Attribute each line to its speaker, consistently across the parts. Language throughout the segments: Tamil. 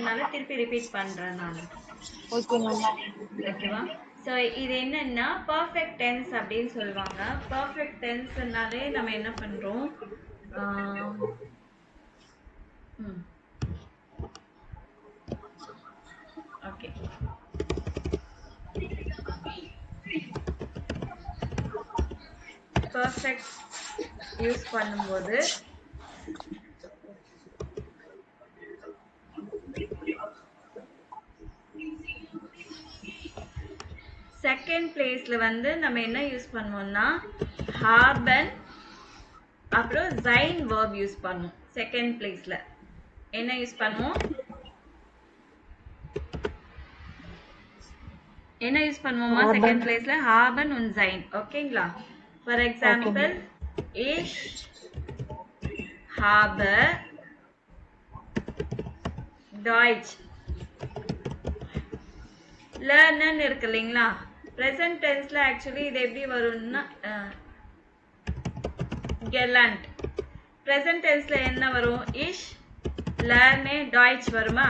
Speaker 1: அதனால திருப்பி ரிப்பீட் பண்றேன் நான்.
Speaker 2: Okay ma'am.
Speaker 1: ஓகேவா? ஸோ இது என்னன்னா பர்ஃபெக்ட் டென்ஸ் அப்படின்னு சொல்லுவாங்க. பர்ஃபெக்ட் டென்ஸ்னாலே நம்ம என்ன பண்றோம்? ஓகே. பர்ஃபெக்ட் யூஸ் பண்ணும்போது செகண்ட் பிளேஸ்ல வந்து நம்ம என்ன யூஸ் பண்ணுவோம்னா ஹாபன் அப்புறம் ஜைன் verb யூஸ் பண்ணுவோம். செகண்ட் பிளேஸ்ல என்ன யூஸ் பண்ணுவோம்? என்ன யூஸ் பண்ணுவோமா செகண்ட் பிளேஸ்ல? Happen und sein. ஓகேங்களா? For example ich habe Deutsch lernen இருக்கு இல்லைங்களா? present tenseல ஆக்சுவலி இது எப்படி வரும்னா gelernt. present tenseல என்ன வரும்? ich lerne Deutsch வருமா?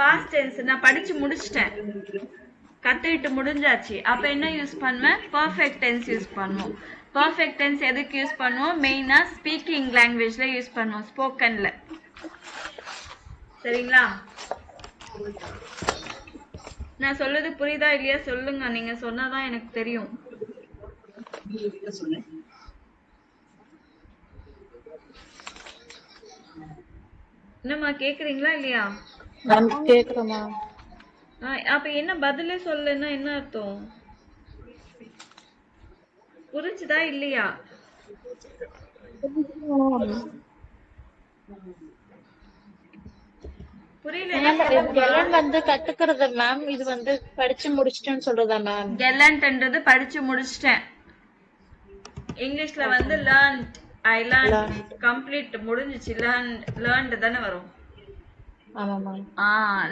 Speaker 1: past tense நான் படிச்சு முடிச்சிட்டேன், கத்துக்கிட்டு முடிஞ்சாச்சு. அப்ப என்ன யூஸ் பண்ணுவேன்? பர்ஃபெக்ட் டென்ஸ் யூஸ் பண்ணுவோம். பர்ஃபெக்ட் டென்ஸ் எதுக்கு யூஸ் பண்ணுவோம்? மெயினா ஸ்பீக்கிங் லாங்குவேஜ்ல யூஸ் பண்ணுவோம், ஸ்போக்கன்ல. சரிங்களா? நான் சொல்றது புரியுதா இல்லையா சொல்லுங்க, நீங்க சொன்னாதான் எனக்கு தெரியும். என்னம்மா கேக்குறீங்களா இல்லையா?
Speaker 2: கேக்குறேம்மா.
Speaker 1: அப்ப என்ன பதிலே சொல்லலைன்னா என்ன அர்த்தம்? புரிஞ்சுதா இல்லையா?
Speaker 2: கெலண்ட் வந்து கத்துக்கிறது மேம், இது வந்து படிச்சு முடிச்சிட்டேன்னு சொல்றதா மேம்?
Speaker 1: கெலண்ட்ன்றது படிச்சு முடிச்சிட்டேன். இங்கிலீஷ்ல வந்து learned, I learned, complete முடிஞ்சிச்சு. learned தானே வரும்.
Speaker 2: ஆமா மேம்.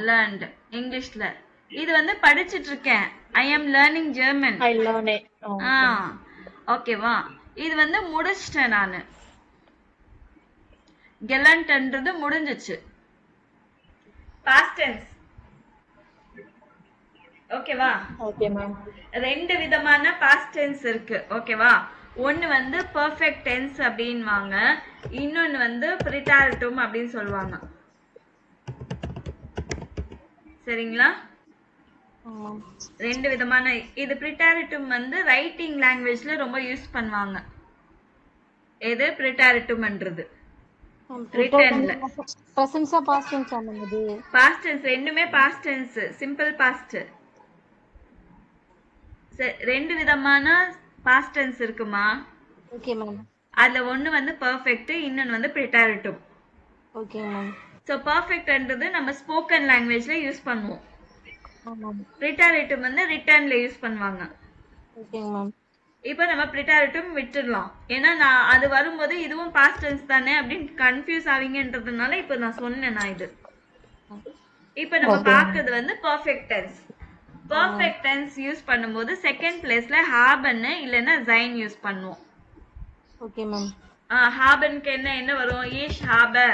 Speaker 1: learned இங்கிலீஷ்ல. இது வந்து படிச்சிட்டு இருக்கேன். I am learning German.
Speaker 2: I learn it.
Speaker 1: ஓகேவா? இது வந்து முடிச்சிட்டேன் நானு. கெலண்ட்ன்றது முடிஞ்சிச்சு. past tense. ஓகேவா?
Speaker 2: Okay ma'am.
Speaker 1: ரெண்டு விதமான past tense இருக்கு. ஓகேவா? ஒன்னு வந்து perfect tense அப்படின்வாங்க, இன்னொன்னு வந்து preteritum அப்படின்னு சொல்லுவாங்க. சரிங்களா? ரெண்டு விதமான. இது preteritum வந்து ரைட்டிங் லாங்குவேஜ்ல ரொம்ப யூஸ் பண்ணுவாங்க. எது preteritumன்றது? ரிட்டன்ல.
Speaker 2: பிரசன்ஸா பாஸ்ட் டென்ஸ் ஆனது?
Speaker 1: பாஸ்ட் டென்ஸ் ரெண்டுமே பாஸ்ட் டென்ஸ், சிம்பிள் பாஸ்ட். ரெண்டு விதமான பாஸ்ட் டென்ஸ் இருக்குமா?
Speaker 2: Okay ma'am.
Speaker 1: அதுல ஒன்னு வந்து பெர்ஃபெக்ட், இன்னொன்னு வந்து preteritum.
Speaker 2: Okay ma'am.
Speaker 1: சோ பெர்ஃபெக்ட்ன்றது நம்ம ஸ்போக்கன் லாங்குவேஜ்ல யூஸ் பண்ணுவோம்.
Speaker 2: ஆமா.
Speaker 1: preteritum வந்து ரிட்டன்ல யூஸ் பண்ணுவாங்க.
Speaker 2: Okay ma'am.
Speaker 1: இப்போ நம்ம preteritum விட்டுடலாம். ஏன்னா நான் அது வரும்போது இதுவும் பாஸ்ட் டென்ஸ் தானே அப்படின்னு கன்ஃபியூஸ் ஆவீங்கன்றதுனால இப்போ நான் சொன்னேன் நான் இது. இப்போ நம்ம பார்க்கிறது வந்து perfect tense. Perfect tense use பண்ணும்போது செகண்ட் பிளேஸ்ல ஹாபன் இல்லனா ஜைன் யூஸ் பண்ணுவோம்.
Speaker 2: Okay ma'am.
Speaker 1: ஹாபனுக்கு என்ன வரும்? ich habe,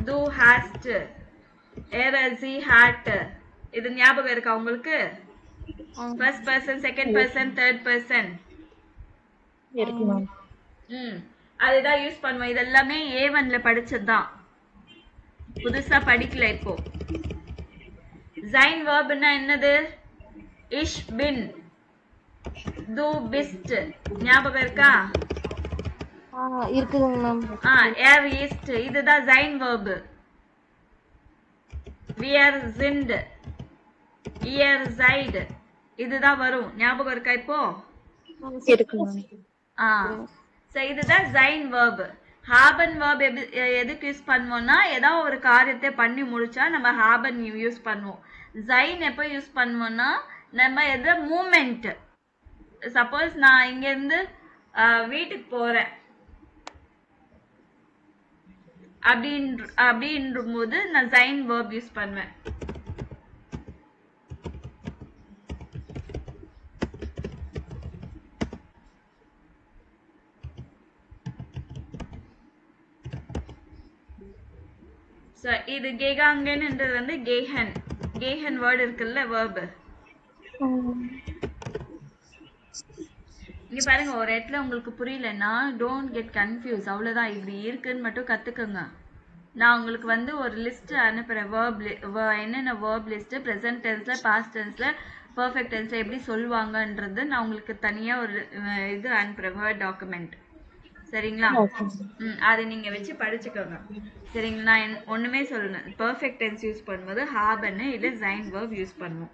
Speaker 1: du hast, er sie hat. இது ஞாபகம் இருக்கா உங்களுக்கு? First person, second person, third person
Speaker 2: இருக்கு மேம்.
Speaker 1: அதுதான் யூஸ் பண்ணுவோம். இதெல்லாமே A1ல படிச்சதுதான், புதுசா படிக்கல இப்போ. sein verbனா என்னது? ich bin, du bist. ஞாபகம் இருக்கா?
Speaker 2: இருக்குதுங்க மேம்.
Speaker 1: er ist, இதுதான் sein verb. wir sind, ihr seid, இதுதான் வரும். ஞாபகம் இருக்கா இப்போ?
Speaker 2: இருக்கு மேம்.
Speaker 1: சோ இதுதான் sein verb. haben verb எதுக்கு யூஸ் பண்ணுவோம்னா ஏதாவது ஒரு காரியத்தை பண்ணி முடிச்சா நம்ம haben யூஸ் பண்ணுவோம். sein எப்போ யூஸ் பண்ணுவோம்னா நம்ம எது மூமெண்ட். சப்போஸ் நான் இங்க இருந்து வீட்டுக்கு போறேன் அப்படின்ற போது நான் sein verb யூஸ் பண்ணுவேன். சோ இது கேகாங்கன்ன்றது வந்து கேஹன். கேஹன் வேர்ட் இருக்குல்ல verb. இங்க பாருங்க, ஒரு இடத்துல உங்களுக்கு புரியலன்னா டோன்ட் கெட் கன்ஃபியூஸ், அவ்வளவுதான். இப்படி இருக்குன்னு மட்டும் கத்துக்கோங்க. நான் உங்களுக்கு வந்து ஒரு லிஸ்ட் அனுப்புறேன். என்னென்ன வேர்ப் லிஸ்ட் ப்ரெசன்ட் டென்ஸ்ல, பாஸ்ட் டென்ஸ்ல, பர்ஃபெக்ட் டென்ஸ்ல எப்படி சொல்லுவாங்கன்றது நான் உங்களுக்கு தனியா ஒரு இது அனுப்புறேன், வேர்ட் டாக்குமெண்ட். சரிங்களா? அதை நீங்க வச்சு படிச்சுக்கோங்க. சரிங்களா? நான் ஒண்ணுமே சொல்லணும். பர்ஃபெக்ட் டென்ஸ் யூஸ் பண்ணும்போது ஹாபன் இல்ல சைன் வேர்ப் யூஸ் பண்ணுவோம்.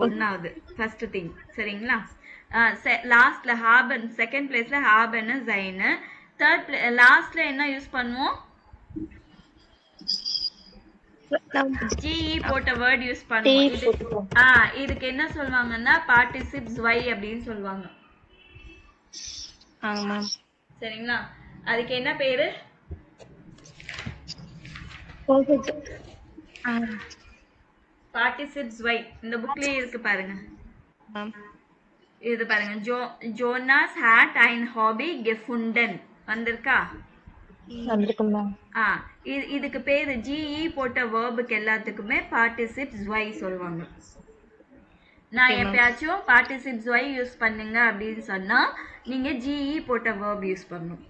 Speaker 1: ஒன்னாவது ஃபர்ஸ்ட் திங். சரிங்களா? லாஸ்ட்ல ஹாபன், செகண்ட் பிளேஸ்ல ஹாபன் சைன். தேர்ட் லாஸ்ட்ல என்ன யூஸ் பண்ணுவோம்? ஜிஇ போட்ட வேர்ட் யூஸ் பண்ணுவோம். இதுக்கு என்ன சொல்லுவாங்கன்னா பார்ட்டிசிப்ஸ் வை அப்படின்னு சொல்லுவாங்க. சரிங்களா? அதுக்கு என்ன பேரு? பார்ட்டிசிப்ஸ் வை. இந்த புக்லயே இருக்கு பாருங்க. இது பாருங்க, ஜோனாஸ் ஹேட் ein ஹாபி gefunden வந்திருக்கா? இதுக்கு பேரு ஜிஇ போட்ட வேர்புக்கு எல்லாத்துக்குமே பார்ட்டிசிப்ஸ் வை சொல்லுவாங்க. நான் எப்பயாச்சும் பார்ட்டிசிப்ஸ் வை யூஸ் பண்ணுங்க அப்படின்னு சொன்னா நீங்க ஜிஇ போட்ட வேர்ப் யூஸ் பண்ணணும்.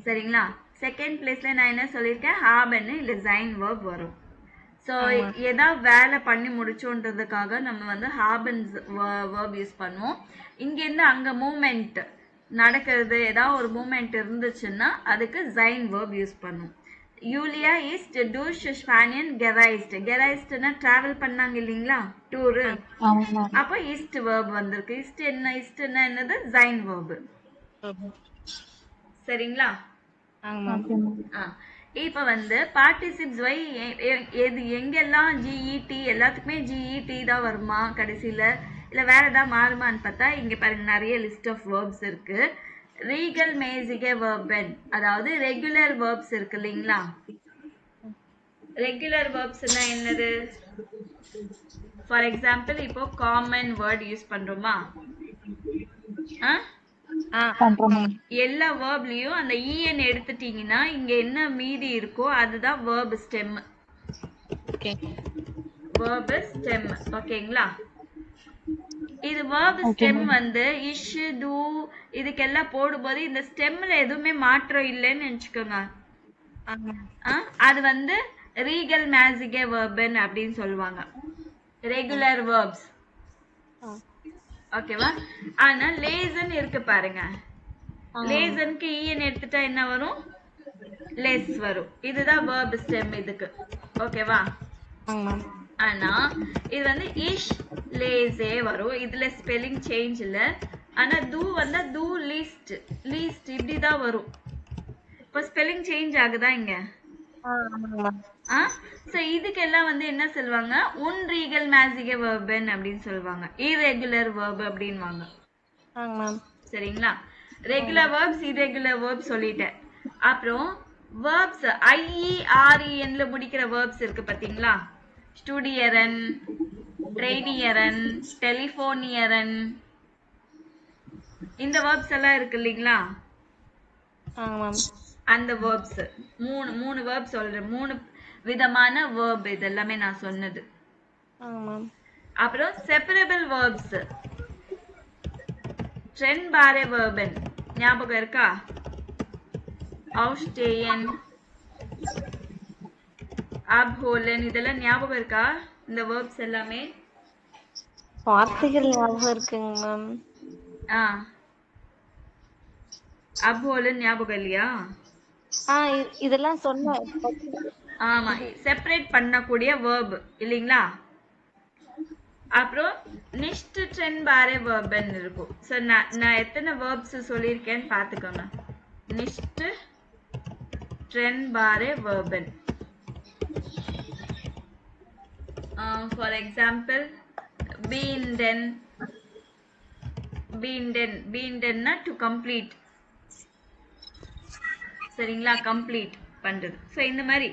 Speaker 1: சரிங்களா? செகண்ட் பிளேஸ்ல நான் என்ன சொல்லியிருக்கேன்? ஹாபன் இல்ல சைன் வேர்ப் வரும். ஸோ ஏதாவது வேலை பண்ணி முடிச்சோன்றதுக்காக நம்ம வந்து ஹாபன்ஸ் வேர்ப் யூஸ் பண்ணுவோம். இங்கேருந்து அங்கே மூமெண்ட் நடக்கிறது, ஏதாவது ஒரு மூமெண்ட் இருந்துச்சுன்னா அதுக்கு சைன் வேர்ப் யூஸ் பண்ணுவோம். யூலியா ஈஸ்ட் டூஷ் ஸ்பானியன் கெரைஸ்ட். கெரைஸ்ட்னா டிராவல் பண்ணாங்க இல்லைங்களா, டூரு. அப்போ ஈஸ்ட் வேர்ப் வந்திருக்கு. ஈஸ்ட்னா என்னது? சைன் வேர்ப். சரிங்களா? இப்ப வந்து பார்ட்டிசிப்ஸ் வை எது எங்கெல்லாம் ஜிஇடி, எல்லாத்துக்குமே ஜிஇடி தான் வருமா கடைசியில, இல்ல வேற ஏதாவது மாறுமான்னு பார்த்தா இங்க பாருங்க நிறைய லிஸ்ட் ஆஃப் வேர்ப்ஸ் இருக்கு. ரீகல் மேசிகே வேர்பன், அதாவது ரெகுலர் வேர்ப்ஸ் இருக்கு இல்லைங்களா? ரெகுலர் வேர்ப்ஸ்னா என்னது? ஃபார் எக்ஸாம்பிள் இப்போ காமன் வேர்ட் யூஸ் பண்றோமா? எல்லா வேர்ப்லயும் அந்த ஈஎன் எடுத்துட்டீங்கன்னா இங்க என்ன மீதி இருக்கோ அதுதான் வேர்ப் ஸ்டெம். Verb stem. ஓகேங்களா? இது வேர்ப் ஸ்டெம் வந்து இஷ் டு இதுக்கெல்லாம் போடும்போது இந்த ஸ்டெம்ல எதுவுமே மாற்றம் இல்லைன்னு நினைச்சுக்கோங்க. அது வந்து ரீகல் மேசிகே வேர்பன் அப்படின்னு சொல்லுவாங்க. Regular verbs. ஓகேவா? ஆனா லேசன் இருக்கு பாருங்க. லேசனுக்கு ஈஎன் எடுத்துட்டா என்ன வரும்? லெஸ் வரும். இதுதான் வேர்ப் ஸ்டெம் இதுக்கு. ஓகேவா? ஆனா இது வந்து இஷ் லேசே வரும். இதுல ஸ்பெல்லிங் சேஞ்ச் இல்ல. ஆனா தூ வந்தா தூ லீஸ்ட், லீஸ்ட் இப்படிதான் வரும். இப்ப ஸ்பெல்லிங் சேஞ்ச் ஆகுதா இங்க? சோ இதுக்கெல்லாம் வந்து என்ன சொல்லுவாங்க? உன்ரீகல் மேசிகே வேர்பன் அப்படின்னு சொல்லுவாங்க. irregular verb அப்படின்வாங்க. சரிங்களா? ரெகுலர் வேர்ப்ஸ், irregular வேர்ப்ஸ் சொல்லிட்டேன். அப்புறம் வேர்ப்ஸ் IEREN ல முடிக்கிற வேர்ப்ஸ் இருக்கு பாத்தீங்களா? ஸ்டுடியரன், ட்ரெய்னியரன், டெலிபோனியரன், இந்த வேர்ப்ஸ் எல்லாம் இருக்கு இல்லைங்களா? அந்த வேர்ப்ஸ் மூணு வேர்ப் சொல்றேன். 3 விதமான வேர்ப் இது எல்லாமே நான் சொன்னது. அப்புறம் செப்பரபிள் வேர்ப்ஸ். ட்ரென்பாரே வேர்பன் ஞாபகம் இருக்கா? அவுஸ்டேயன், அப்ஹோலன், இதெல்லாம் ஞாபகம் இருக்கா? இந்த வேர்ப்ஸ் எல்லாமே
Speaker 3: வார்த்தைகள் ஞாபகம் இருக்குங்க மேம்.
Speaker 1: அப்ஹோலன் ஞாபகம் இல்லையா?
Speaker 3: இதெல்லாம் சொன்ன.
Speaker 1: ஆமா, செப்பரேட் பண்ணக்கூடிய வேர்ப் இல்லீங்களா? அப்புறம் நிஷ்ட் ட்ரென்பாரே வேர்பன் இருக்கும். சோ நான் எத்தனை வேர்ப்ஸ் சொல்லியிருக்கேன்னு பாத்துக்கோங்க. நிஷ்ட் ட்ரென்பாரே வேர்பன். ஃபார் எக்ஸாம்பிள் பீண்டன். பீண்டன்னா டு கம்ப்ளீட். சரிங்களா? கம்ப்ளீட் பண்றது. சோ இந்த மாதிரி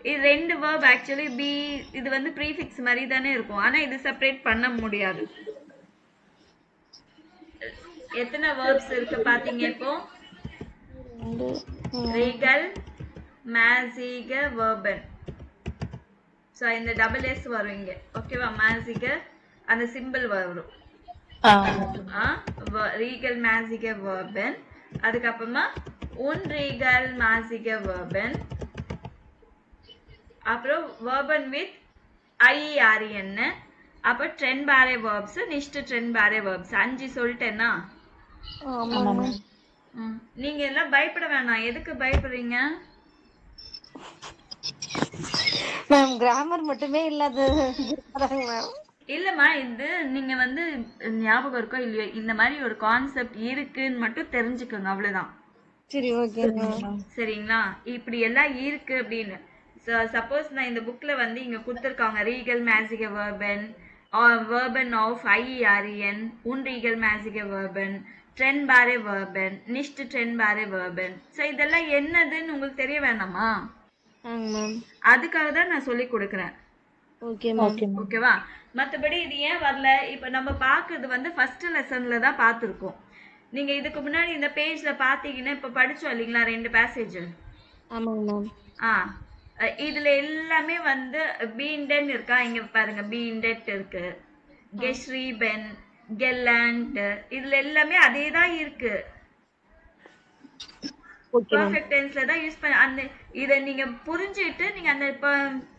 Speaker 1: இது ரெண்டு verb ஆக்சுவலி பி இது வந்து ப்ரீஃபிக்ஸ் மாதிரி தானே இருக்கும். ஆனா இது செப்பரேட் பண்ண முடியாது. எத்தனை verbs இருக்கு பாத்தீங்க இப்போ? ரீகல், மேசிக வெர்பன். ஸோ இந்த டபுள் எஸ் வரும் இங்க. ஓகேவா? மேசிக அந்த சிம்பிள் வரும். ரீகல் மேசிக வெர்பன். அதுக்கப்புறமா உன்ரீகல் மேசிக வெர்பன். அப்புறம் வெர்பன் வித் IERN. அப்புறம் ட்ரெண்ட் பாரே வேர்ப்ஸ், நிஷ்டு ட்ரெண்ட் பாரே வேர்ப்ஸ். 5 சொல்லிட்டேன்னா நீங்க எல்லாம் பயப்பட வேணாம். எதுக்கு பயப்படுறீங்க
Speaker 3: மேம்? கிராமர் மட்டுமே இல்லாத மேம்.
Speaker 1: இல்லம்மா, இது நீங்க வந்து ஞாபகம் இருக்கோ இல்லையோ, இந்த மாதிரி ஒரு கான்செப்ட் இருக்குன்னு மட்டும் தெரிஞ்சுக்கோங்க, அவ்வளவுதான்.
Speaker 3: சரி, ஓகே மேம்.
Speaker 1: சரிங்களா? இப்படி எல்லாம் இருக்கு அப்படின்னு. சப்போஸ் நான் இந்த புக்ல வந்து இங்க கொடுத்துருக்காங்க regal மேசிக வெர்பன், வெர்பன் of IERN, உன்ரீகல் மேசிக வெர்பன், trend Pare வெர்பன், நிஷ்டு trend Pare வெர்பன். So இதெல்லாம் என்னதுன்னு உங்களுக்கு தெரிய வேணாமா? அதுக்காக தான் நான் சொல்லி கொடுக்குறேன். ஓகேவா? மத்தபடி இது ஏன் வரல, இப்ப நம்ம பாக்குறது வந்து ஃபர்ஸ்ட் லெசன்ல தான் பார்த்திருக்கோம். நீங்க இதுக்கு முன்னாடி இந்த பேஜ்ல பாத்தீங்கன்னா இப்ப படிச்சோம் இல்லீங்களா 2 பேசேஜ். இதுல எல்லாமே வந்து பீண்டன் இருக்கா, இங்க பாருங்க பீண்டட் இருக்கு, கெஷ்ரீபென், கெல்லாண்ட், இதுல எல்லாமே அதே தான் இருக்கு. பெர்ஃபெக்ட் டென்ஸ்ல தான் யூஸ் பண்ண. அந்த இத நீங்க புரிஞ்சிட்டு நீங்க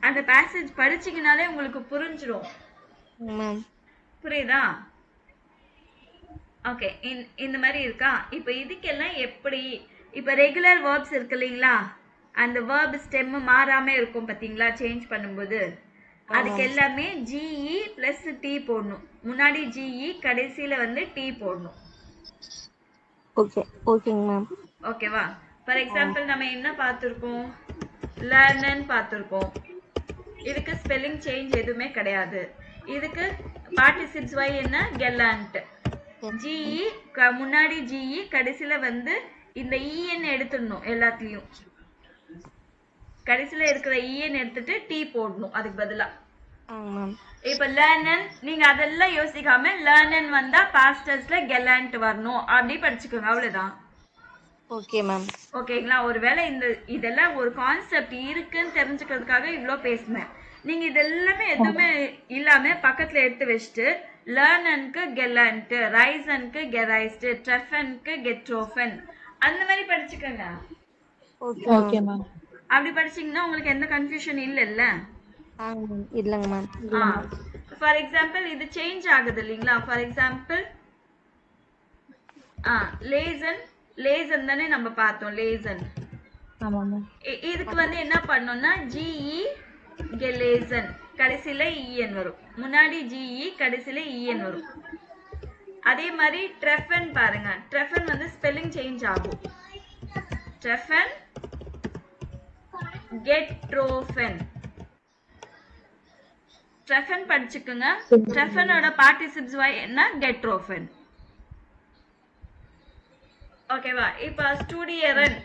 Speaker 1: அந்த பேசேஜ் படிச்சீங்கனாலே உங்களுக்கு புரிஞ்சிரும். புரியுதா? ஓகே, இந்த மாதிரி இருக்கா. இப்ப இதுக்கெல்லாம் எப்படி, இப்ப ரெகுலர் வேர்ப்ஸ் இருக்கு இல்லீங்களா, அந்த வேர்ப் ஸ்டெம் மாறாம இருக்கும் பாத்தீங்களா சேஞ்ச் பண்ணும்போது. அதுக்கு எல்லாமே GE பிளஸ் T போடணும். முன்னாடி GE, கடைசியில வந்து T போடணும்.
Speaker 3: ஓகேங்க மேம்.
Speaker 1: ஓகேவா? ஃபார் எக்ஸாம்பிள் நம்ம என்ன பார்த்திருக்கோம், லேர்னன் பார்த்திருக்கோம். இதுக்கு ஸ்பெல்லிங் சேஞ்ச் எதுவுமே கிடையாது. இதுக்கு பார்ட்டிசிப்ஸ் வை என்ன, கெல்லாண்ட். GE முன்னாடி GE, கடைசியில வந்து இந்த EN எடுத்துடணும். எல்லாத்துலயும் கடைசியில இருக்கிற EN எடுத்துட்டு T போடணும் அதுக்கு பதிலா. இப்ப லேர்னன் நீங்க அதெல்லாம் யோசிக்காம லேர்னன் வந்தா பாஸ்ட் டென்ஸ்ல கெல்லாண்ட் வரணும் அப்படி படிச்சுக்கோங்க, அவ்வளவுதான்.
Speaker 3: Okay ma'am.
Speaker 1: ஓகேங்களா? ஒருவேளை இதெல்லாம் ஒரு கான்செப்ட் இருக்குன்னு தெரிஞ்சுக்கிறதுக்காக இவ்ளோ பேசுனேன். நீங்க இதெல்லாமே எதுவுமே இல்லாம பக்கத்துல எடுத்து வச்சுட்டு லேர்னனுக்கு கெல்லாண்ட், ரைசனுக்கு கெரைஸ்ட், ட்ரெஃபனுக்கு கெட்ரோஃபன் அந்த மாதிரி படிச்சுக்கோங்க.
Speaker 3: Okay ma'am.
Speaker 1: அப்படி படிச்சீங்கன்னா உங்களுக்கு எந்த கன்ஃபியூஷன் இல்லல்ல?
Speaker 3: இல்லங்க மேம்.
Speaker 1: ஃபார் எக்ஸாம்பிள் இது சேஞ்ச் ஆகுது இல்லீங்களா? ஃபார் எக்ஸாம்பிள் லேசன் தானே நம்ம பார்த்தோம், லேசன். இதுக்கு வந்து என்ன பண்ணோம்னா GE கெலேசன், கடைசியில EN வரும். முன்னாடி GE, கடைசியில EN வரும். அதே மாதிரி ட்ரெஃபன் பாருங்க, ட்ரெஃபன் வந்து ஸ்பெல்லிங் சேஞ்ச் ஆகும். ட்ரெஃபன், கெட்ரோஃபன். ட்ரெஃபன் படிச்சுக்குங்க. ட்ரெஃபனோட பார்ட்டிசிப்ஸ் வை என்ன, கெட்ரோஃபன். ஓகேவா? இப்ப ஸ்டூடியரன்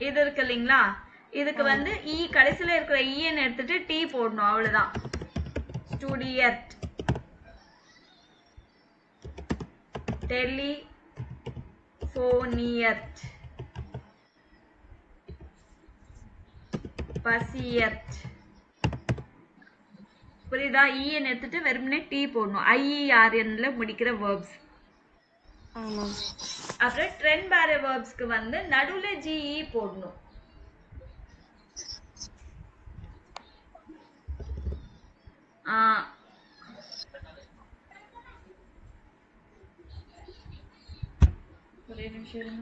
Speaker 1: இது இருக்கு இல்லீங்களா, இதுக்கு வந்து கடைசியில இருக்கிற EN எடுத்துட்டு T போடணும், அவ்வளவுதான். ஸ்டூடியர்ட், டெலிஃபோனியர்ட், பசியர்ட். புரியுதா? EN எடுத்துட்டு வெறுமனே T போடணும். IERNல முடிக்கிற வேர்ப்ஸ். அப்புறம் ட்ரெண்ட் பாரே வேர்ப்ஸ்க்கு வந்து நடுவுல GE போடணும். ஒரே நிமிஷம்.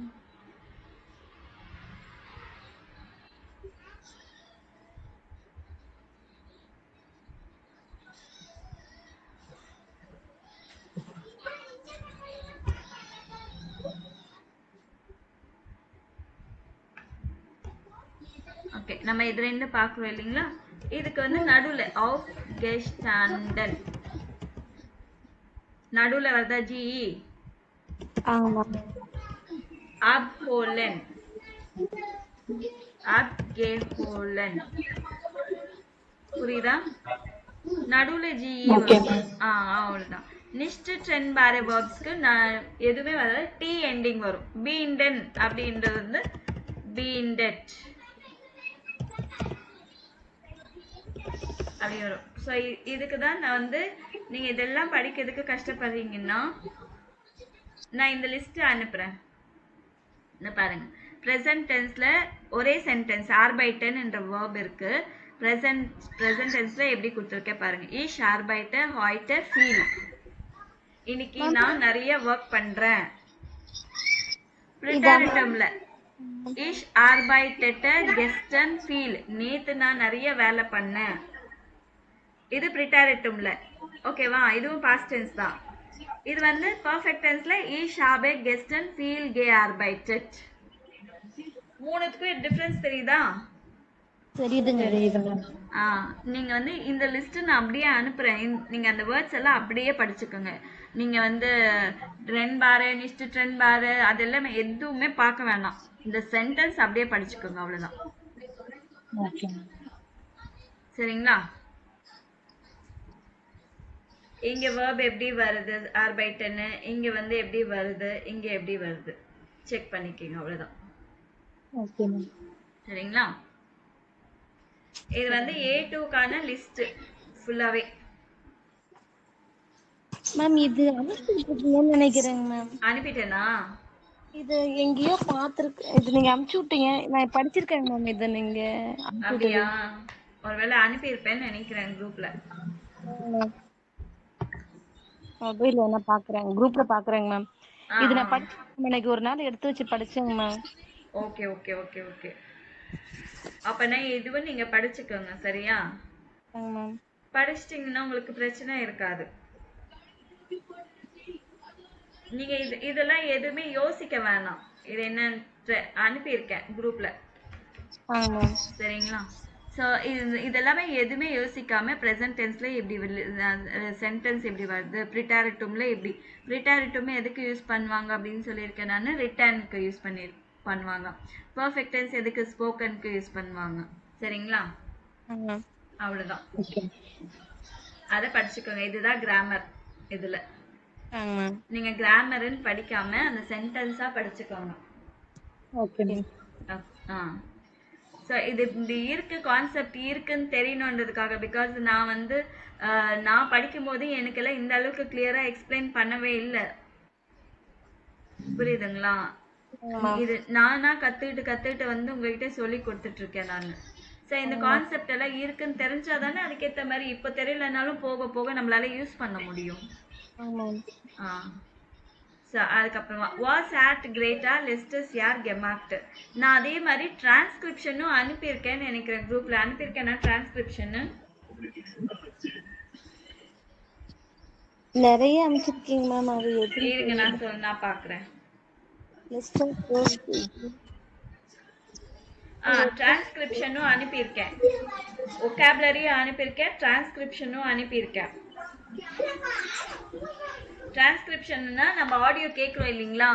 Speaker 1: ஓகே, நம்ம இது ரெண்டு பாக்குறோம் இல்லீங்களா. இதுக்கு வந்து நடுவுல ஆஃப் கெஸ்டாண்டன் நடுவுல வருதா GE. அப்ஹோலன், அப்கேஹோலன். புரியுதா? நடுவுல GE. அவ்வளவுதான். நிஷ்டு ட்ரெண்ட் பாரே வேர்ப்ஸ்க்கு நான் எதுவுமே வராது, டி எண்டிங் வரும். பி இன்டன் அப்படின்றது வந்து பி இன்டெட் அப்படி வரும். ஸோ இதுக்கு தான் நான் வந்து நீங்க இதெல்லாம் படிக்கிறதுக்கு கஷ்டப்படுறீங்கன்னா நான் இந்த லிஸ்ட் அனுப்புறேன். இந்த பாருங்க, ப்ரெசன்ட் டென்ஸ்ல ஒரே சென்டென்ஸ் ஆர்பைட்டன் என்ற வேர்ப் இருக்கு. ப்ரெசன்ட் டென்ஸ்ல எப்படி கொடுத்துருக்கேன் பாருங்க. ஈஷ் ஆர்பைட்ட ஹாய்ட்ட ஃபீல். இன்னைக்கு நான் நிறைய ஒர்க் பண்றேன். ப்ரிட்டரிட்டம்ல ஈஷ் ஆர்பைட்டட்ட கெஸ்டன் ஃபீல். நேத்து நான் நிறைய வேலை பண்ணேன். இது ப்ரிட்டரிட்டம்ல. ஓகேவா? இதுவும் பாஸ்ட் டென்ஸ் தான். இது வந்து பெர்ஃபெக்ட் டென்ஸ்ல ஈஷ் ஹாபே கெஸ்டன் ஃபீல் கே ஆர்பைட்டட். மூணுத்துக்கும் டிஃபரன்ஸ் தெரியுதா?
Speaker 3: தெரியுதுங்க.
Speaker 1: நீங்க வந்து இந்த லிஸ்ட் நான் அப்படியே அனுப்புறேன். நீங்க அந்த வேர்ட்ஸ் எல்லாம் அப்படியே படிச்சுக்கோங்க. நீங்க வந்து ட்ரெண்ட் பாரு நிஸ்ட் ட்ரெண்ட் பாரு அதெல்லாம் எதுவுமே பார்க்க வேணாம். இந்த சென்டென்ஸ் அப்படியே படிச்சுக்கோங்க, அவ்வளவுதான். சரிங்களா? இங்க வேர்ப் எப்படி வருது ஆர்பைட்டன்னு, இங்க வந்து எப்படி வருது, இங்க எப்படி வருது செக் பண்ணிக்கோங்க, அவ்வளவுதான். சரிங்களா? இது வந்து A2க்கான லிஸ்ட் ஃபுல்லாவே.
Speaker 3: மேம் இது அனுப்பிட்டீங்கன்னு நினைக்கிறேங்க மேம்.
Speaker 1: அனுப்பிட்டேனா?
Speaker 3: இது எங்கேயோ பாத்துருக்கேன். இது நீங்க அனுப்பிச்சு விட்டீங்க, நான் படிச்சிருக்கேன் மேம். இது நீங்க
Speaker 1: அப்படியா? ஒருவேளை அனுப்பியிருப்பேன்னு நினைக்கிறேன் குரூப்ல.
Speaker 3: மொபைல்ல என்ன பாக்குறேன், குரூப்ல பாக்குறேங்க மேம். இது நான் படிச்சேன், எனக்கு ஒரு நாள் எடுத்து வச்சு படிச்சேங்க ma'am.
Speaker 1: Okay okay okay okay. அப்பனா இதுவும் நீங்க படிச்சுக்கோங்க, சரியா?
Speaker 3: மேம்
Speaker 1: படிச்சிட்டீங்கன்னா உங்களுக்கு பிரச்சனை இருக்காது. நீங்க இதெல்லாம் எதுவுமே யோசிக்க வேணாம். இது என்ன அனுப்பியிருக்கேன் குரூப்ல. சரிங்களா? ஸோ இதெல்லாமே எதுவுமே யோசிக்காம ப்ரெசன்ட் டென்ஸ்ல எப்படி சென்டென்ஸ் எப்படி வருது, ப்ரிட்டாரிட்டம்ல எப்படி. ப்ரிட்டாரிட்டும் எதுக்கு யூஸ் பண்ணுவாங்க அப்படின்னு சொல்லியிருக்கேன் நான், ரிட்டர்னுக்கு யூஸ் பண்ணுவாங்க. பர்ஃபெக்ட் டென்ஸ் எதுக்கு ஸ்போக்கனுக்கு யூஸ் பண்ணுவாங்க. சரிங்களா? அவ்வளவுதான். அதை படிச்சுக்கோங்க. இதுதான் கிராமர். இதுல நீங்க கிராமர்னு படிக்காம அந்த சென்டென்ஸா படிச்சுக்கோங்க. ஸோ இது இப்படி இருக்கு, கான்செப்ட் இருக்குன்னு தெரியணுன்றதுக்காக. பிகாஸ் நான் வந்து நான் படிக்கும் போது எனக்கெல்லாம் இந்த அளவுக்கு கிளியரா எக்ஸ்பிளைன் பண்ணவே இல்லை. புரியுதுங்களா? இது நானா கத்துக்கிட்டு வந்து உங்ககிட்ட சொல்லி கொடுத்துட்டு இருக்கேன் நான். ஸோ இந்த கான்செப்ட் எல்லாம் இருக்குன்னு தெரிஞ்சாதானே அதுக்கேற்ற மாதிரி இப்போ தெரியலனாலும் போக போக நம்மளால யூஸ் பண்ண முடியும். அதுக்கப்புறமா வாஸ் ஆட் கிரேட்டா லெஸ்டஸ் யார் கெமாக்ட். நான் அதே மாதிரி டிரான்ஸ்கிரிப்ஷனும் அனுப்பியிருக்கேன்னு நினைக்கிறேன். குரூப்ல அனுப்பியிருக்கேன் டிரான்ஸ்கிரிப்ஷன்.
Speaker 3: நிறைய அனுப்பிச்சிருக்கீங்க மேம். அது
Speaker 1: இருங்க நான் பாக்குறேன். டிரான்ஸ்கிரிப்ஷனும் அனுப்பியிருக்கேன், ஒகாபுலரியும் அனுப்பியிருக்கேன், டிரான்ஸ்கிரிப்ஷனும் அனுப்பியிருக்கேன். டிரான்ஸ்கிரிப்ஷன்னா நம்ம ஆடியோ கேக்குறோம் இல்லீங்களா?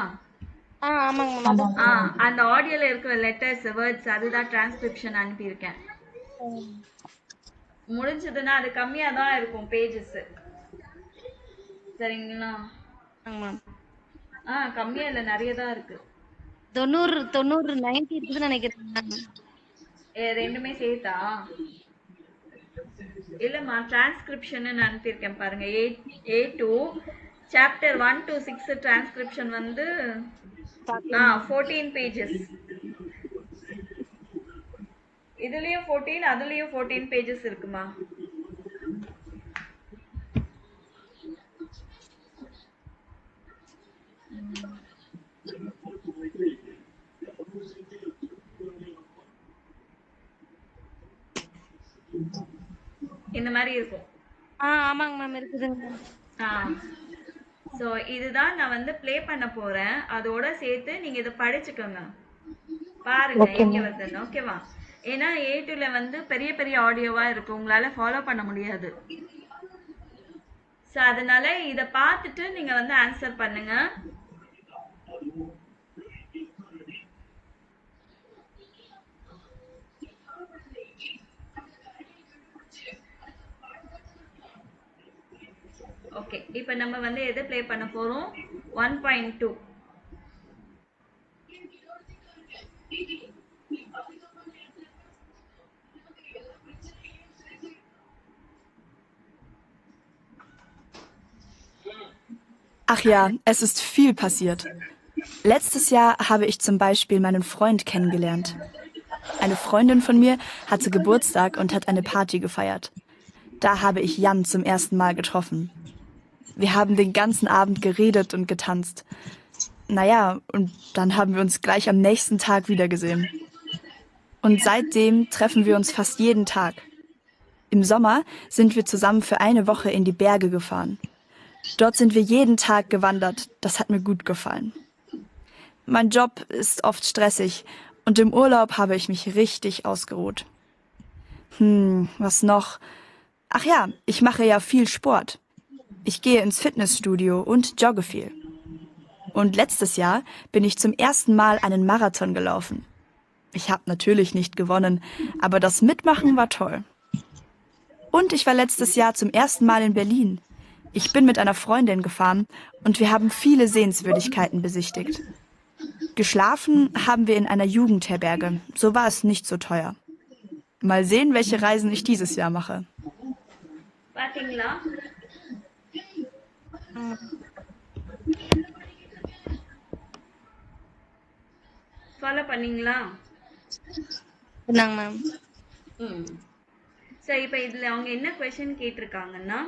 Speaker 1: அந்த ஆடியோல இருக்கிற லெட்டர்ஸ் வேர்ட்ஸ் அதுதான் டிரான்ஸ்கிரிப்ஷன் அனுப்பியிருக்கேன். முடிஞ்சதுன்னா அது கம்மியா தான் இருக்கும் பேஜஸ். சரிங்களா? கம்மியா இல்ல, நிறைய தான் இருக்கு.
Speaker 3: 90 இருக்குதுன்னு நினைக்கிறேன்.
Speaker 1: ரெண்டுமே சேர்த்தா? இல்லம்மா, டிரான்ஸ்கிரிப்ஷன் அனுப்பியிருக்கேன் பாருங்க. A2 சாப்டர் 1 to 6 டிரான்ஸ்கிரிப்ஷன் வந்து 14 பேஜஸ். இதுலயும் 14 அதுலயும் 14 பேஜஸ் இருக்குமா? இந்த மாதிரி இருக்கும்.
Speaker 3: ஆமாங்க மேம், இருக்குதுங்க.
Speaker 1: சோ இதுதான் நான் வந்து ப்ளே பண்ண போறேன். அதோட சேர்த்து நீங்க இத படிச்சுக்கோங்க, பாருங்க எங்க வருதுன்னு. ஓகேவா? ஏன்னா A2ல வந்து பெரிய பெரிய ஆடியோவா இருக்கு, உங்களால ஃபாலோ பண்ண முடியாது. சோ அதனால இத பார்த்துட்டு நீங்க வந்து ஆன்சர் பண்ணுங்க. ஓகே, இப்போ நம்ம வந்து எது ப்ளே பண்ண போறோம் 1.2.
Speaker 4: Ach ja, es ist viel passiert. Letztes Jahr habe ich zum Beispiel meinen Freund kennengelernt. Eine Freundin von mir hatte Geburtstag und hat eine Party gefeiert. Da habe ich Jan zum ersten Mal getroffen. Wir haben den ganzen Abend geredet und getanzt. Naja, und dann haben wir uns gleich am nächsten Tag wiedergesehen. Und seitdem treffen wir uns fast jeden Tag. Im Sommer sind wir zusammen für eine Woche in die Berge gefahren. Dort sind wir jeden Tag gewandert. Das hat mir gut gefallen. Mein Job ist oft stressig und im Urlaub habe ich mich richtig ausgeruht. Was noch? Ach ja, ich mache ja viel Sport. Ich gehe ins Fitnessstudio und jogge viel. Und letztes Jahr bin ich zum ersten Mal einen Marathon gelaufen. Ich habe natürlich nicht gewonnen, aber das Mitmachen war toll. Und ich war letztes Jahr zum ersten Mal in Berlin. Ich bin mit einer Freundin gefahren und wir haben viele Sehenswürdigkeiten besichtigt. Geschlafen haben wir in einer Jugendherberge. So war es nicht so teuer. Mal sehen, welche Reisen ich dieses Jahr mache.
Speaker 1: பாத்தீங்களா? ஃபாலோ பண்ணீங்களா?
Speaker 3: என்னங்க மேம்?
Speaker 1: சரி, இப்போ இதுல அவங்க என்ன கொஸ்டின் கேட்டிருக்காங்கன்னா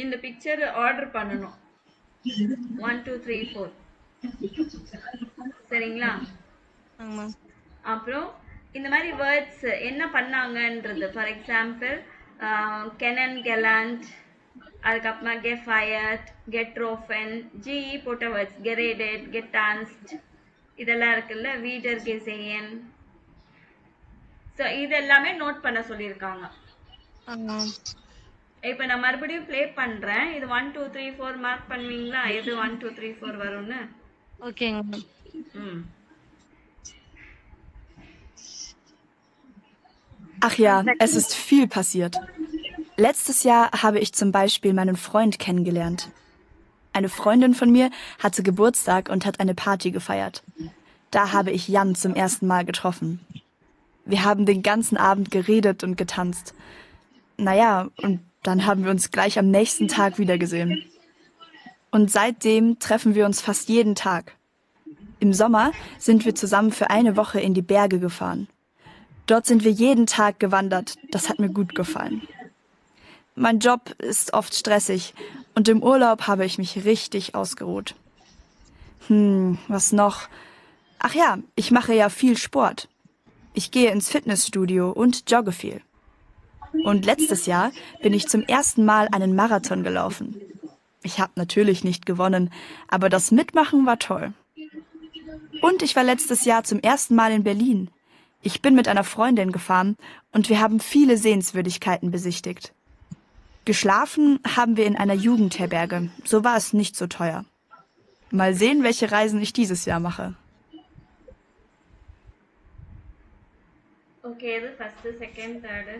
Speaker 1: இந்த பிக்சர் ஆர்டர் பண்ணணும் 1 2 3 4. சரிங்களா?
Speaker 3: மேம்.
Speaker 1: அப்புறம் இந்த மாதிரி வேர்ட்ஸ் என்ன பண்ணாங்கன்றது, ஃபார் எக்ஸாம்பிள் கெனன் கெலாண்ட், அதுக்கப்புறமா கெட் ஃபயர்ட், கெட் ரோஃபன், ஜிஇ போட்ட வேர்ட்ஸ், கெரேடட், கெட் டான்ஸ்ட், இதெல்லாம் இருக்குல்ல, வீடர் கெசேயன். ஸோ இது எல்லாமே நோட் பண்ண சொல்லியிருக்காங்க. இப்போ நான் மறுபடியும் ப்ளே பண்றேன். இது 1 2 3 4 மார்க் பண்ணுவீங்களா? எது 1 2 3 4 வரும்னு?
Speaker 3: ஓகேங்க ma'am.
Speaker 4: Ach ja, es ist viel passiert. Letztes Jahr habe ich zum Beispiel meinen Freund kennengelernt. Eine Freundin von mir hatte Geburtstag und hat eine Party gefeiert. Da habe ich Jan zum ersten Mal getroffen. Wir haben den ganzen Abend geredet und getanzt. Naja, und dann haben wir uns gleich am nächsten Tag wiedergesehen. Und seitdem treffen wir uns fast jeden Tag. Im Sommer sind wir zusammen für eine Woche in die Berge gefahren. Dort sind wir jeden Tag gewandert. Das hat mir gut gefallen. Mein Job ist oft stressig und im Urlaub habe ich mich richtig ausgeruht. Was noch? Ach ja, ich mache ja viel Sport. Ich gehe ins Fitnessstudio und jogge viel. Und letztes Jahr bin ich zum ersten Mal einen Marathon gelaufen. Ich habe natürlich nicht gewonnen, aber das Mitmachen war toll. Und ich war letztes Jahr zum ersten Mal in Berlin. Ich bin mit einer Freundin gefahren und wir haben viele Sehenswürdigkeiten besichtigt. Geschlafen haben wir in einer Jugendherberge. So war es nicht so teuer. Mal sehen, welche Reisen ich dieses Jahr mache.
Speaker 1: Okay, இது ஃபர்ஸ்ட், செகண்ட், தேர்டு.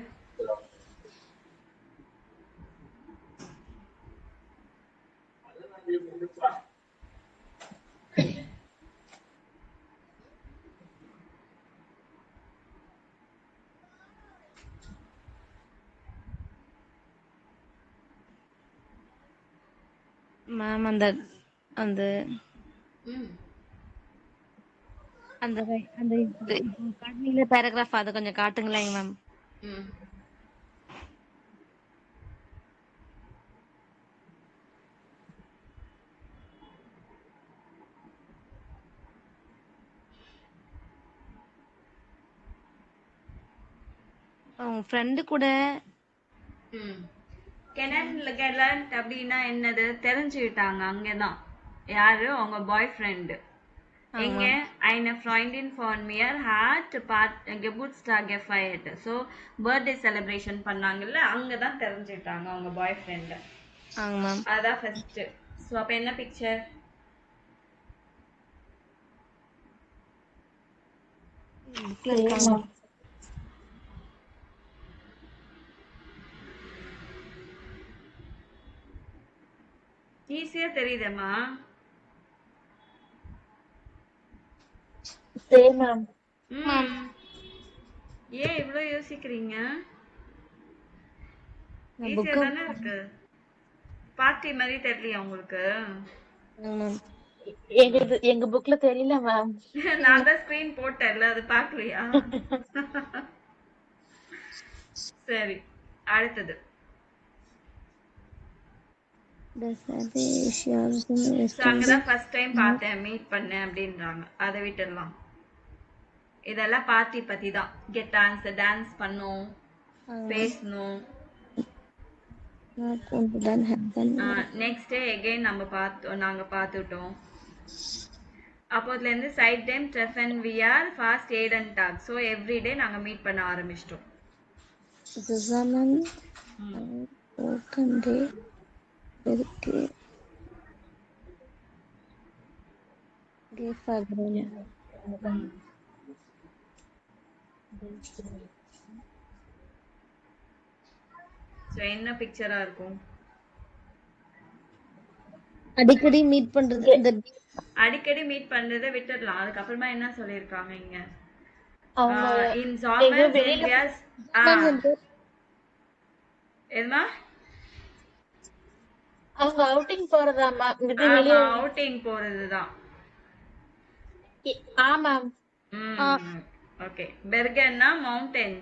Speaker 3: மேம் அந்த அந்த அந்த அந்த காட்டுனீங்களே பேராகிராஃப் அதை கொஞ்சம் காட்டுங்களேங்க மேம். உங்க ஃப்ரெண்டு கூட
Speaker 1: கெனன் கெலாண்ட் அப்படின்னா என்னது தெரிஞ்சுக்கிட்டாங்க அங்கதான். யாரு? அவங்க பாய் ஃப்ரெண்டு. எங்க? eine Freundin von mir hat Geburtstag gefeiert. So birthday celebration பண்ணாங்கல்ல, அங்கதான் தெரிஞ்சுக்கிட்டாங்க அவங்க பாய் ஃப்ரெண்டு. அதான் ஃபர்ஸ்ட். ஸோ அப்ப என்ன பிக்சர்? ஈஸியா தெரியுதேம்மா.
Speaker 2: Same ma'am.
Speaker 1: ம். ஏன் இவ்ளோ யோசிக்கிறீங்க? ஈஸியா
Speaker 3: புக்கு
Speaker 1: தானே இருக்கு. பார்ட்டி மாதிரி தெரியலையா உங்களுக்கு?
Speaker 3: மேம்.
Speaker 2: எங்க புக்ல தெரியல மேம்.
Speaker 1: நான் தான் ஸ்கிரீன் போட்டேன்ல, அது பார்க்கலையா? சரி, அடுத்தது. So, அங்கதான் ஃபர்ஸ்ட் டைம் பார்த்தேன், மீட் பண்ணேன் அப்படின்றாங்க. அதை விட்டுடலாம். இதெல்லாம் பார்ட்டி பத்தி தான். கெட் டான்ஸ் பண்ணோம், பேசணும். நெக்ஸ்ட் டே எகைன் நாங்க பார்த்துட்டோம். அப்போதுல இருந்து சைட் டைம் ட்ரெஃபன் விஆர் ஃபாஸ்ட் எய்ட் அண்ட் டாக். ஸோ எவ்ரிடே நாங்க மீட் பண்ண ஆரம்பிச்சிட்டோம். ஸோ என்ன பிக்சரா இருக்கும்?
Speaker 3: அடிக்கடி மீட் பண்றது இந்த
Speaker 1: அடிக்கடி மீட் பண்றதை விட்டுடலாம். அதுக்கப்புறமா என்ன சொல்லியிருக்காங்க இங்க?
Speaker 2: அவங்க
Speaker 1: இன் சாமர்ஸ் எதுமா?
Speaker 2: அவங்க அவுட்டிங் போறதாமா. இது வெளிய
Speaker 1: அவுட்டிங் போறதுதான்.
Speaker 2: ஆமா.
Speaker 1: ஓகே. பெர்கன்னா மவுண்டன்.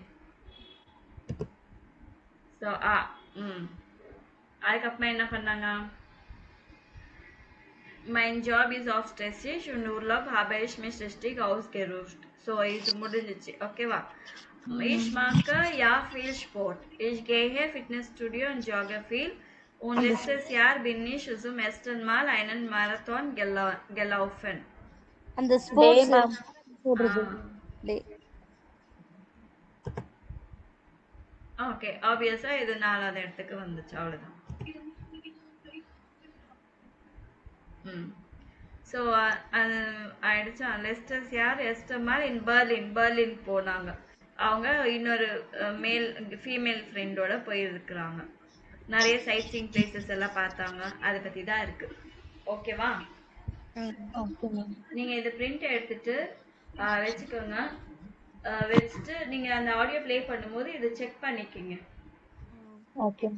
Speaker 1: ஸோ அதுக்கப்புறமா என்ன பண்ணாங்க? Mein Job ist oft stressig und Urlaub habe ich mich richtig ausgeruht. So, இது முடிஞ்சிச்சு. ஓகேவா? Ich mache ja viel Sport. Ich gehe Fitnessstudio und jogge viel. Und letztes Jahr bin ich zum ersten Mal einen Marathon gelaufen.
Speaker 3: அந்த ஸ்போர்ட்ஸ்
Speaker 2: மேம்.
Speaker 3: போடுறது டே.
Speaker 1: ஓகே, ஆப்வியஸா இது 4வது இடத்துக்கு வந்துச்சு. அவ்வளவுதான். ஸோ அது ஆயிடுச்சு. லெஸ்டர்ஸ் யார்? எஸ்டமால் இன் பெர்லின் போனாங்க. அவங்க இன்னொரு ஃபீமேல் ஃப்ரெண்டோட போயிருக்கிறாங்க. நிறைய சைட் சீயிங் பிளேசஸ் எல்லாம் பார்த்தாங்க. அதை பத்தி தான் இருக்கு. ஓகேவா?
Speaker 3: Okay ma'am.
Speaker 1: நீங்க இதை பிரிண்ட் எடுத்துட்டு வச்சுக்கோங்க. வச்சுட்டு நீங்க அந்த ஆடியோ ப்ளே பண்ணும்போது இதை செக் பண்ணிக்கோங்க.
Speaker 3: ஓகே.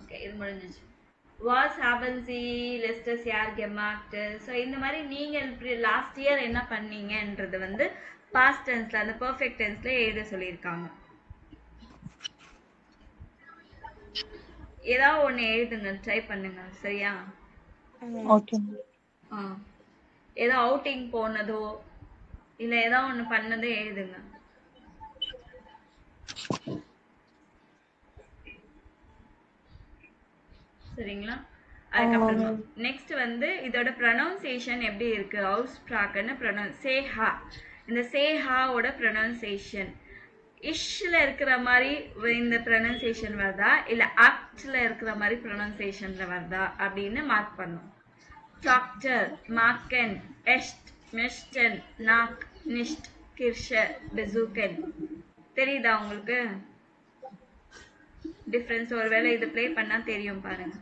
Speaker 1: ஓகே, இது முடிஞ்சிச்சு. Was haben Sie letztes Jahr gemacht? So இந்த மாதிரி நீங்கள் லாஸ்ட் இயர் என்ன பண்ணீங்கன்றது வந்து பாஸ்ட் டென்ஸ்ல, அந்த பெர்ஃபெக்ட் டென்ஸ்ல எழுத சொல்லியிருக்காங்க. ஏதாவது ஒன்று எழுதுங்க, ட்ரை பண்ணுங்க. சரியா?
Speaker 3: ஓகே.
Speaker 1: ஏதோ அவுட்டிங் போனதோ இல்லை ஏதோ ஒன்று பண்ணதோ எழுதுங்க. சரிங்களா? அதுக்கப்புறமா நெக்ஸ்ட் வந்து இதோட ப்ரொனவுன்சியேஷன் எப்படி இருக்கு? அவுஸ்பிராக்னு சேஹா. இந்த சேஹாவோட ப்ரொனவுன்சியேஷன் இஷ்ல இருக்கிற மாதிரி இந்த ப்ரொனவுன்சியேஷன் வருதா இல்ல ஆக்ட்ல இருக்கிற மாதிரி ப்ரொனவுன்சியேஷன்ல வருதா அப்படின்னு மார்க் பண்ணும். Doctor, மாக்கன், எஸ்ட், Meston, knock, நிஷ்ட், கிர்ஷ, பெசூக்கன். தெரியுதா உங்களுக்கு டிஃபரன்ஸ்? ஒருவேளை இது ப்ளே பண்ணா தெரியும் பாருங்க.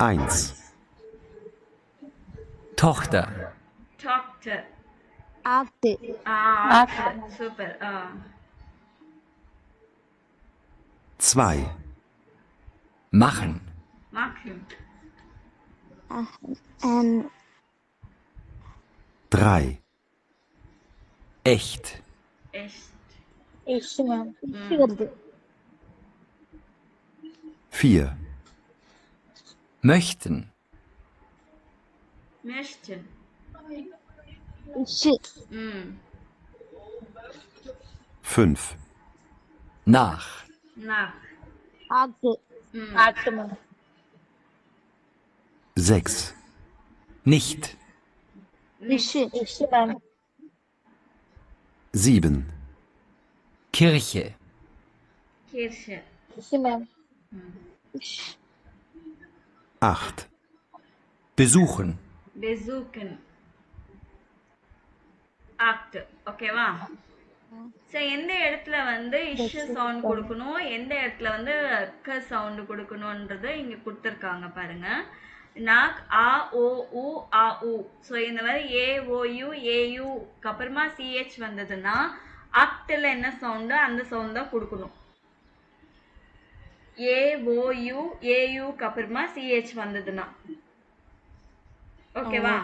Speaker 5: Eins. Tochter.
Speaker 1: Tochter.
Speaker 3: ஆக்ட்.
Speaker 1: Super.
Speaker 5: Zwei. Machen.
Speaker 1: Machen.
Speaker 5: Drei. Echt.
Speaker 1: Echt.
Speaker 2: இஷ் மேம்.
Speaker 3: இஷ் வருது.
Speaker 5: Vier. Möchten.
Speaker 1: Möchten.
Speaker 3: இஷ்.
Speaker 5: Fünf. Nach.
Speaker 1: Nach.
Speaker 3: ஆக்ட்.
Speaker 2: ஆக்ட் மேம்.
Speaker 5: Sechs. Nicht.
Speaker 3: இஷ்.
Speaker 2: இஷ் மேம்.
Speaker 5: Sieben. Kirche.
Speaker 1: Kirche.
Speaker 2: இஷ் மேம்.
Speaker 3: இஷ்.
Speaker 5: Acht. Besuchen.
Speaker 1: Besuchen. ஆக்ட். ஓகேவா? சோ எந்த இடத்துல வந்து இஷ் சவுண்ட் கொடுக்கணும், எந்த இடத்துல வந்து க சவுண்ட் கொடுக்கணும்ன்றது இங்க கொடுத்துருக்காங்க பாருங்க. நாக் ஆ ஓ உ ஆ உ. சோ இந்த மாதிரி ஏ ஓ யு ஏ யு அப்புறமா சிஹெச் வந்ததுன்னா ஆக்ட்ல என்ன சவுண்டோ அந்த சவுண்ட் தான் கொடுக்கணும். ஏ ஓ யு ஏ யுக்கு அப்புறமா சிஹெச் வந்ததுன்னா ஓகேவா?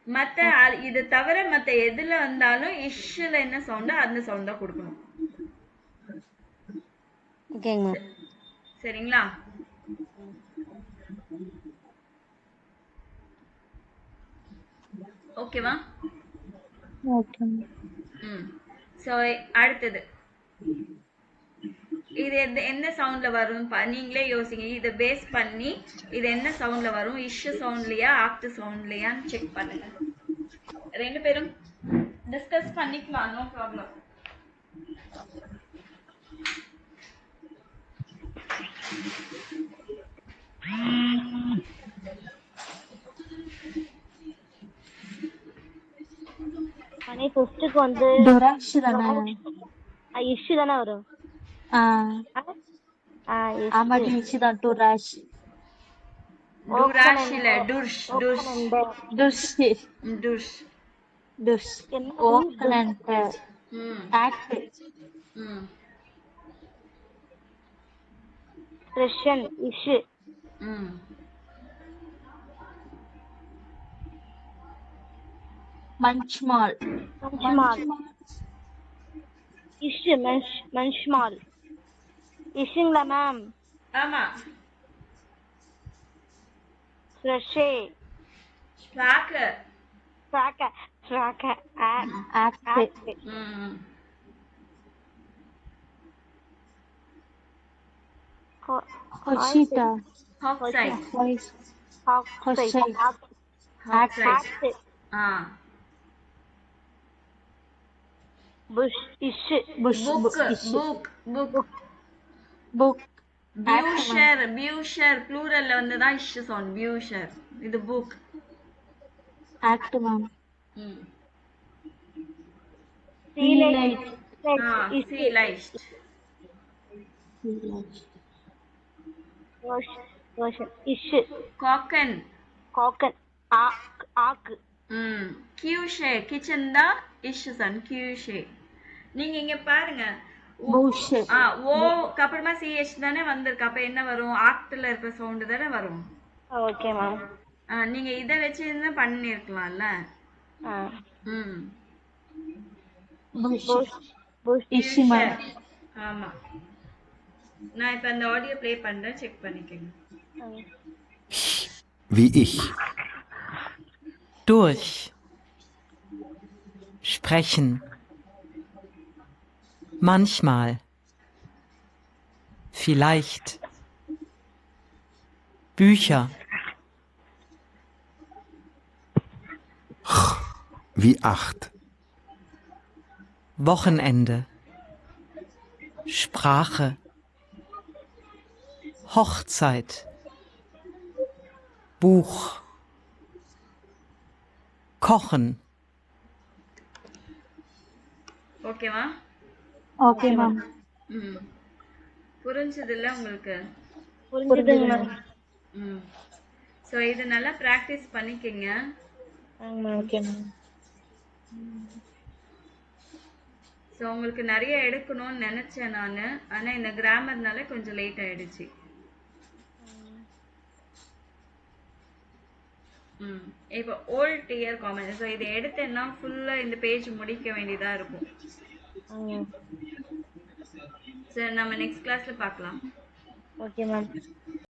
Speaker 1: மத்த இது தவிர மத்த எதுல வந்தாலும் இஷ்ல என்ன சவுண்டோ அந்த சவுண்ட் தான் கொடுக்கணும்.
Speaker 3: ஓகேங்க மேம்.
Speaker 1: சரிங்களா? ஓகேவா?
Speaker 2: ஓகே.
Speaker 1: சோ அடுத்தது இது என்ன சவுண்ட்ல வரும் நீங்களே யோசிங்க. இதை பேஸ் பண்ணி இது என்ன சவுண்ட்ல வரும், இஷ் சவுண்ட்லயா ஆக்ட் சவுண்ட்லயான்னு செக் பண்ணுங்க. ரெண்டு பேரும் டிஸ்கஸ் பண்ணிக்கலாம், நோ ப்ராப்ளம்.
Speaker 6: அனே ஃபர்ஸ்ட்க்கு வந்து
Speaker 2: டுராஷ் தானே?
Speaker 6: இஷ்யூ தானே வரும்.
Speaker 2: ஆமா இஷ்யூ தான். டுராஷ்
Speaker 1: டுராஷ் இல்ல டுர்ஷ் டுர்ஷ்
Speaker 2: டுஷ்
Speaker 1: டுர்ஷ்
Speaker 2: டுஷ் ஓக்கலண்ட் ஆக்ட்
Speaker 6: ரஷ்யன் இஷ்யூ
Speaker 2: மஞ்ச்மால்
Speaker 6: இஷ்யூ மஞ்ச்மால் இஷ்யூங்களா மேம்?
Speaker 1: ஆமா.
Speaker 6: ரஷ்யே
Speaker 1: ஸ்ட்ராக்க
Speaker 6: ஸ்ட்ராக்க
Speaker 2: ஆக்ட் ஹொஷிட்டா
Speaker 1: ஹாக்சைட்
Speaker 2: ஹொஷைட்
Speaker 1: ஹாக்சைட்
Speaker 6: புஷ் இஷ்யூ
Speaker 2: புஷ்
Speaker 1: புக் புக்
Speaker 2: புக்
Speaker 1: பியூஷர் ப்ளூரல்ல வந்து தான் இஷ் சவுண்ட். பியூஷர் இது புக்.
Speaker 2: ஆக்ட் மேம்.
Speaker 1: சீலைஸ்ட்
Speaker 6: இஷ்யூ
Speaker 1: காக்கன்
Speaker 6: ஆக்கு
Speaker 1: கியூஷே கிச்சன் தான் இஷ் சவுண்ட். கியூஷே. நீங்க இங்க பாருங்க. ஓக்கு அப்புறமா சிஹெச் தானே வந்திருக்கு. அப்ப என்ன வரும்? ஆக்ட்ல இருக்கிற சவுண்ட் தானே வரும்.
Speaker 6: Okay ma'am.
Speaker 1: நீங்க இத வச்சு என்ன பண்ணிருக்கலாம்ல. ஆமா. நான் இப்ப அந்த ஆடியோ ப்ளே பண்றேன், செக் பண்ணிக்கங்க.
Speaker 5: Wie ich.
Speaker 7: Durch. Sprechen. Manchmal. Vielleicht. Bücher.
Speaker 5: Wie 8.
Speaker 7: Wochenende. Sprache. Hochzeit. Buch. Kochen.
Speaker 1: ஓகேவா?
Speaker 2: Okay ma'am.
Speaker 1: புரிஞ்சதுல்ல உங்களுக்கு?
Speaker 6: புரிஞ்சுதுங்க மேம்.
Speaker 1: சோ இது நல்லா பிராக்டிஸ் பண்ணிக்கங்க.
Speaker 6: Okay ma'am.
Speaker 1: சோ உங்களுக்கு நிறைய எடுக்கணும்னு நினைச்சேன் நானு. ஆனா இந்த கிராமர்னால கொஞ்சம் லேட் ஆயிடுச்சு. இப்போ ஓல்ட் இயர் காமன். ஸோ இதை எடுத்தேன்னா ஃபுல்லா இந்த பேஜ் முடிக்க வேண்டியதா இருக்கும். சரி, நம்ம நெக்ஸ்ட் கிளாஸ்ல பார்க்கலாம்.
Speaker 6: Okay ma'am.